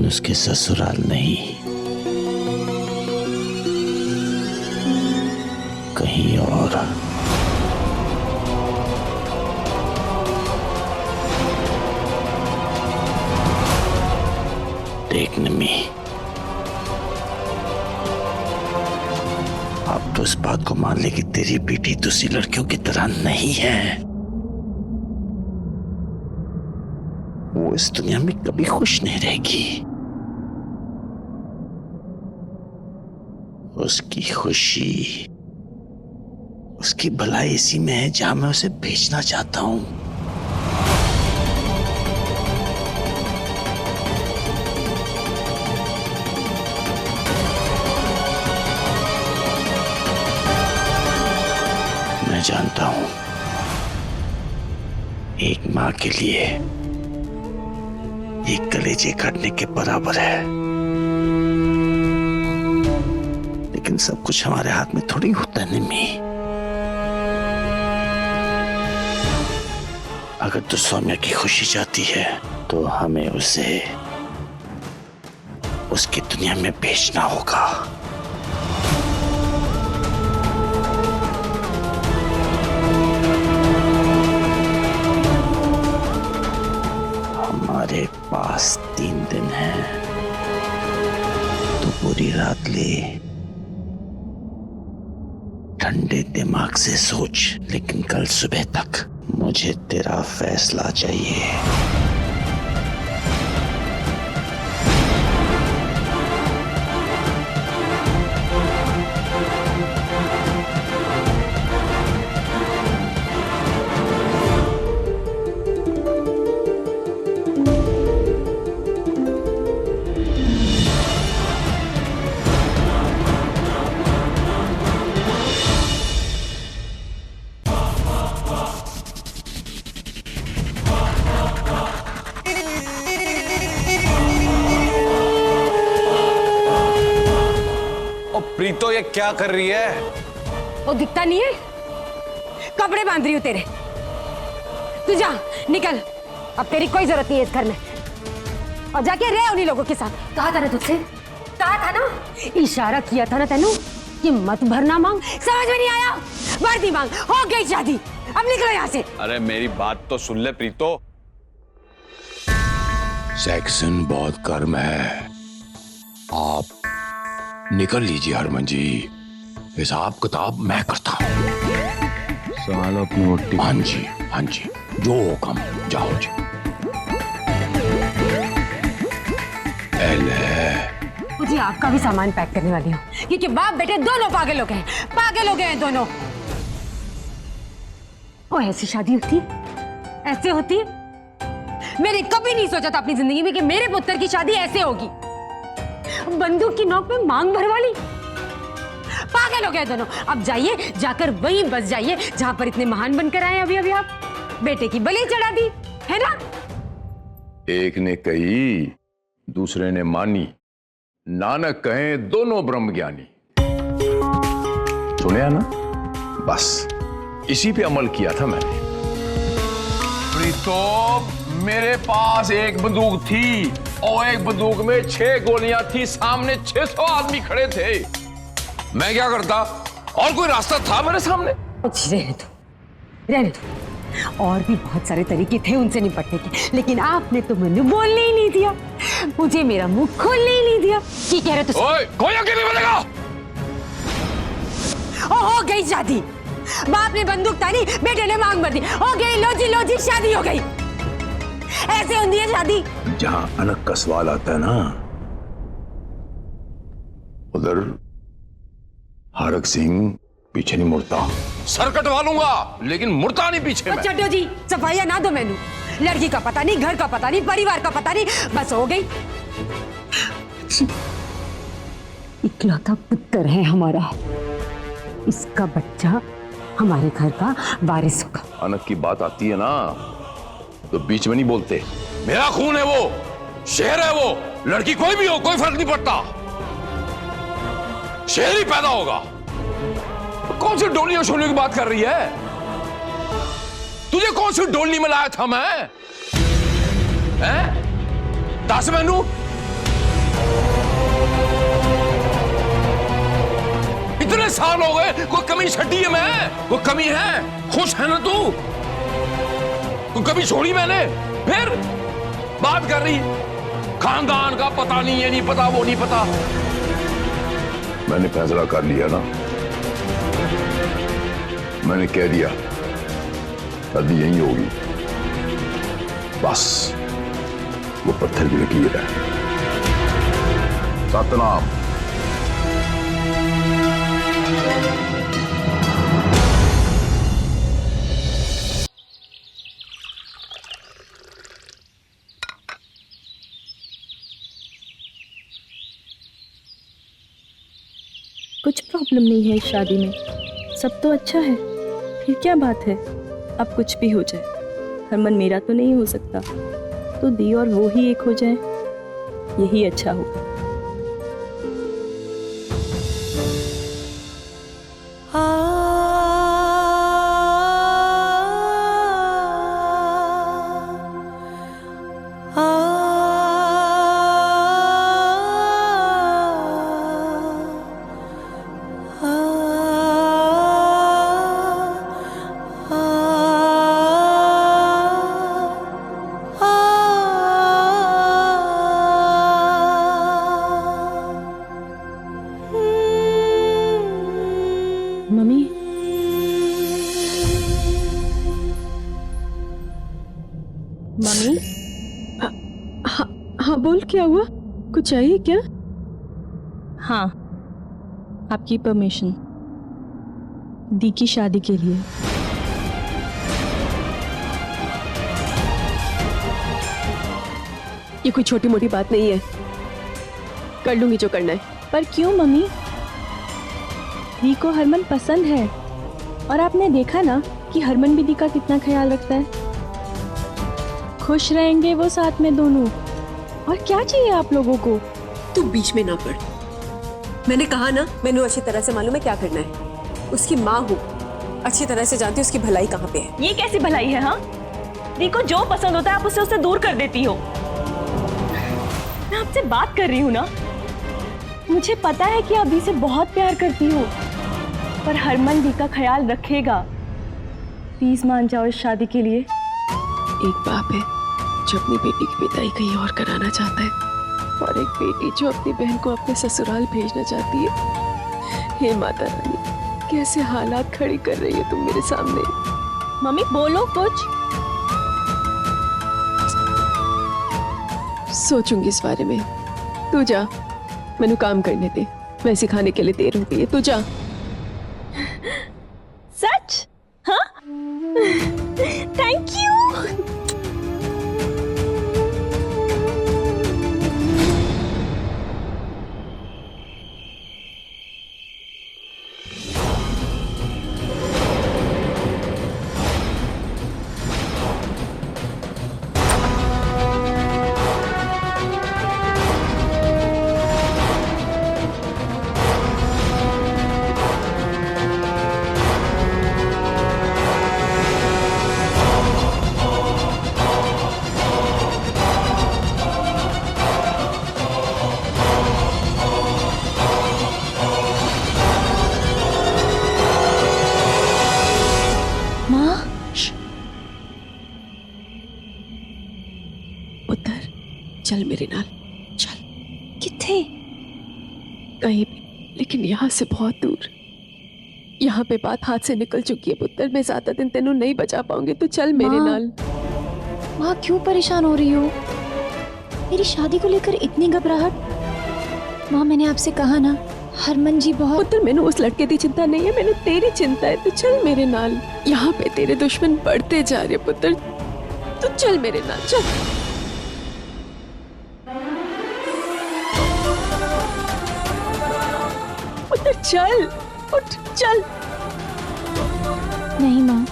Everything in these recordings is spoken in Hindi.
लेकिन उसके ससुराल नहीं, कहीं और। देख नमी, अब तो इस बात को मान ले कि तेरी बेटी दूसरी लड़कियों की तरह नहीं है। वो इस दुनिया में कभी खुश नहीं रहेगी। उसकी खुशी, उसकी भलाई इसी में है जहां मैं उसे भेजना चाहता हूं। मैं जानता हूं, एक मां के लिए एक कलेजे काटने के बराबर है, लेकिन सब कुछ हमारे हाथ में थोड़ी होता है निम्मी। अगर तू सौम्या की खुशी चाहती है तो हमें उसे उसकी दुनिया में भेजना होगा। हमारे पास 3 दिन है, तो पूरी रात ले, ठंडे दिमाग से सोच, लेकिन कल सुबह तक मुझे तेरा फैसला चाहिए। प्रीतो ये क्या कर रही है? वो दिखता नहीं है? कपड़े बांध रही हूँ तेरे। तू जा, निकल, अब तेरी कोई जरूरत नहीं है इस घर में। और जाके रह उन्हीं लोगों के साथ। कहा था ना तुझसे, कहा था ना, इशारा किया था ना तेनू कि मत भरना मांग। समझ में नहीं आया? वर्दी मांग, हो गई शादी, अब निकलो यहाँ से। अरे मेरी बात तो सुन ले प्रीतो। सेक्शन बहुत गर्म है, आप निकल लीजिए हरमन जी, हिसाब किताब मैं करता हूँ। साल अपनी रोटी। हाँ जी, हाँ जी, जो हुक्म, जाओ जी। मुझे आपका भी सामान पैक करने वाली हूँ, क्योंकि बाप बेटे दोनों पागल हो गए हैं, पागल हो गए हैं दोनों। ओ ऐसी शादी होती, ऐसे होती? मैंने कभी नहीं सोचा था अपनी जिंदगी में कि मेरे पुत्र की शादी ऐसे होगी। बंदूक की नोक में मांग भरवाली। पागल हो गए दोनों। अब जाइए, जाकर वहीं बस जाइए जहां पर इतने महान बनकर आए अभी अभी आप। बेटे की बलि चढ़ा दी है ना? एक ने कही, दूसरे ने मानी, नानक कहे दोनों ब्रह्म ज्ञानी। सुनिया ना? बस इसी पे अमल किया था मैंने। प्रीतो, मेरे पास एक बंदूक थी और एक बंदूक में 6 गोलियां थी, सामने 600 आदमी खड़े थे। मैं क्या करता? और कोई रास्ता था मेरे सामने? रहने दो, रहने दो। और भी बहुत सारे तरीके थे उनसे निपटने के, लेकिन आपने तो मुझे बोलने ही नहीं दिया, मुझे मेरा मुंह खोलने ही नहीं दिया। की कह रहे तुम? ओए, कोई आगे नहीं बढ़ेगा। हो गई शादी, बाप ने बंदूक तानी, बेटे ने मांग भर दी, हो गई लो जी शादी हो गई। ऐसे होती है शादी। जहां अनक का सवाल आता है ना, उधर हारक सिंह पीछे नहीं मुड़ता। सर कटवा लूंगा, लेकिन मुड़ता नहीं पीछे मैं। चड्डो जी, सफाइयां ना दो मैनू। लड़की का पता नहीं, घर का पता नहीं, परिवार का पता नहीं, बस हो गई। इकलौता पुत्र है हमारा, इसका बच्चा हमारे घर का वारिस होगा। अनक की बात आती है ना तो बीच में नहीं बोलते। मेरा खून है वो, शेर है वो, लड़की कोई भी हो, कोई फर्क नहीं पड़ता, शेर ही पैदा होगा। कौन सी डोलियों शोलियों की बात कर रही है? तुझे कौन सी डोली में लाया था मैं? हैं? दस मैनू इतने साल हो गए, कोई कमी छटी है मैं? कोई कमी है? खुश है ना तू? कोई कमी छोड़ी मैंने? फिर बात कर रही खानदान का पता नहीं, ये नहीं पता, वो नहीं पता। मैंने फैसला कर लिया ना, मैंने कह दिया शादी यही होगी, बस वो पत्थर की लकीर है। सतनाम। कुछ प्रॉब्लम नहीं है इस शादी में, सब तो अच्छा है। फिर क्या बात है, अब कुछ भी हो जाए, हरमन मेरा तो नहीं हो सकता, तो दी और वो ही एक हो जाए, यही अच्छा होगा। मम्मी, मम्मी, हाँ बोल, क्या हुआ? कुछ चाहिए क्या? हाँ, आपकी परमिशन दी की शादी के लिए। ये कोई छोटी मोटी बात नहीं है, कर लूंगी जो करना है। पर क्यों मम्मी? दी को हरमन पसंद है, और आपने देखा ना कि हरमन भी दी का कितना ख्याल रखता है। खुश रहेंगे वो साथ में दोनों, और क्या चाहिए आप लोगों को? तू बीच में ना पड़। मैंने कहा ना, मैंने अच्छी तरह से मालूम है क्या करना है। उसकी माँ हूँ, अच्छी तरह से जानती हूँ उसकी भलाई कहाँ पे है। ये कैसी भलाई है? हाँ, दी को जो पसंद होता है आप उसे दूर कर देती हो। मैं आपसे बात कर रही हूँ ना, मुझे पता है कि आप दी से बहुत प्यार करती हो, पर हरमन दी का ख्याल रखेगा। प्लीज मान जाओ इस शादी के लिए। एक बाप है जो अपनी बेटी की विदाई कहीं और कराना चाहता है, और एक बेटी जो अपनी बहन को अपने ससुराल भेजना चाहती है। हे माता रानी, कैसे हालात खड़ी कर रही है तुम मेरे सामने। मम्मी बोलो कुछ। सोचूंगी इस बारे में, तू जा, मैनू काम करने दे, मैं सिखाने के लिए देर हो गई है, तू जा। सच? हाँ? Thank you. चल मेरे नाल, चल। किथे? कहीं भी, लेकिन यहाँ से बहुत दूर। यहाँ पे बात हाथ से निकल चुकी है पुत्र, मैं ज्यादा दिन तेनू नहीं बचा पाऊंगी, तो चल मेरे नाल। माँ क्यों परेशान हो रही हो? मेरी शादी को लेकर इतनी घबराहट? माँ मैंने आपसे कहा ना, हरमन जी बहुत। पुत्र मैंने उस लड़के की चिंता नहीं है, मैंने तेरी चिंता है, तो चल मेरे नाल। यहाँ पे तेरे दुश्मन बढ़ते जा रहे पुत्र, तो चल मेरे नाल, चल। पुत्र चल, उठ, चल। नहीं माँ,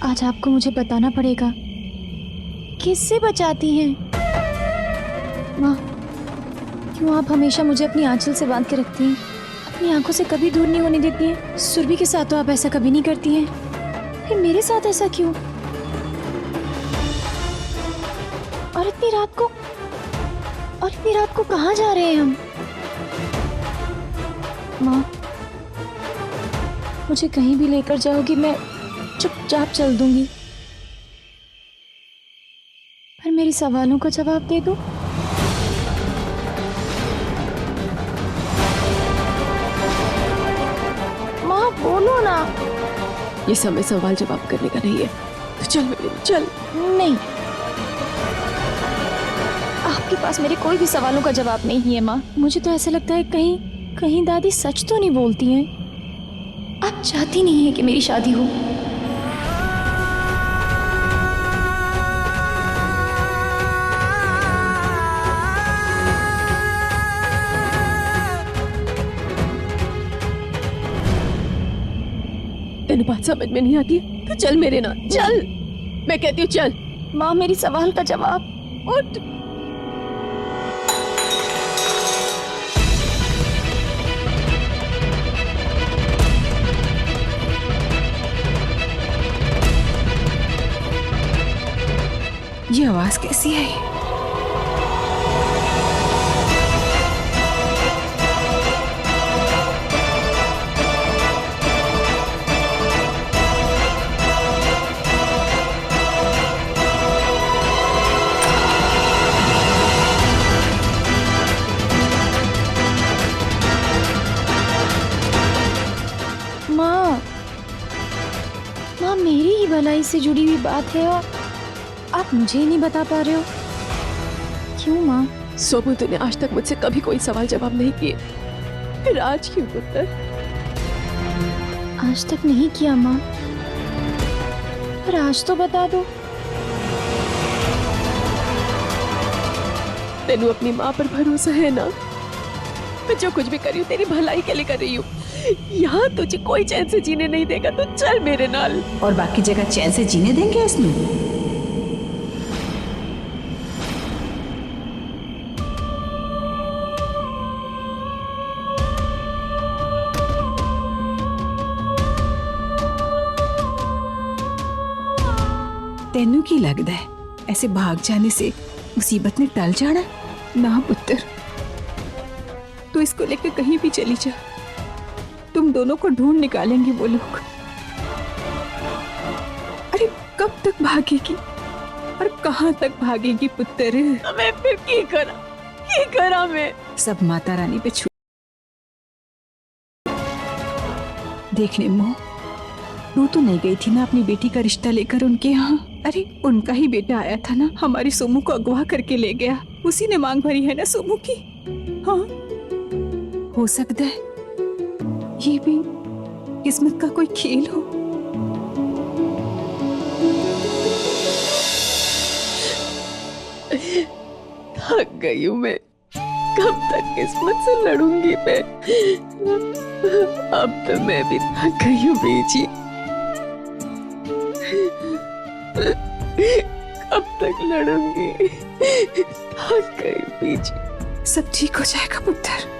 आज आपको मुझे बताना पड़ेगा। किससे बचाती हैं माँ? क्यों आप हमेशा मुझे अपनी आंचल से बांध के रखती हैं, अपनी आंखों से कभी दूर नहीं होने देती हैं? सुरभि के साथ तो आप ऐसा कभी नहीं करती हैं, फिर मेरे साथ ऐसा क्यों? और इतनी रात को और इतनी रात को कहाँ जा रहे हैं हम? माँ, मुझे कहीं भी लेकर जाओगी, मैं चुपचाप चल दूंगी, पर मेरे सवालों का जवाब दे दो। माँ बोलो ना। ये समय सवाल जवाब करने का नहीं है, तो चल मेरे, चल। नहीं, आपके पास मेरे कोई भी सवालों का जवाब नहीं है माँ। मुझे तो ऐसा लगता है कहीं दादी सच तो नहीं बोलती हैं। आप चाहती नहीं है कि मेरी शादी हो। तेन बात समझ में नहीं आती तो चल मेरे नाल, चल। मैं कहती हूँ चल। माँ, मेरी सवाल का जवाब। उठ। ये आवाज कैसी है? माँ, मेरी ही भलाई से जुड़ी हुई बात है और आप मुझे नहीं बता पा रहे हो। क्यों माँ? सोमू, तूने आज तक मुझसे कभी कोई सवाल जवाब नहीं किए, फिर आज क्यों पुत्र? आज तक नहीं किया माँ, पर आज तो बता दो। तेनू अपनी माँ पर भरोसा है ना? मैं जो कुछ भी कर रही हूँ तेरी भलाई के लिए कर रही हूँ। यहाँ तुझे कोई चैन से जीने नहीं देगा, तो चल मेरे नाल। और बाकी जगह चैन से जीने देंगे इसमें? तेनू की लगता है ऐसे भाग जाने से मुसीबत ने टल जाना? ना पुत्र, तू इसको लेकर कहीं भी चली जा, तुम दोनों को ढूंढ निकालेंगे वो लोग। अरे कब तक भागेगी और कहां तक भागेगी पुत्र? मैं फिर की करा मैं? सब माता रानी पे छू। देखने मोह, तू तो नहीं गई थी ना अपनी बेटी का रिश्ता लेकर उनके यहाँ? अरे उनका ही बेटा आया था ना, हमारी सोमू को अगवा करके ले गया। उसी ने मांग भरी है ना सोमू की। हाँ, हो सकता है ये भी किस्मत का कोई खेल हो। थक गई हूँ मैं, कब तक किस्मत से लड़ूंगी मैं? अब तो मैं भी थक गई हूँ बीजी। कब तक लड़ूंगी? थक गई बीजी। सब ठीक हो जाएगा पुत्र।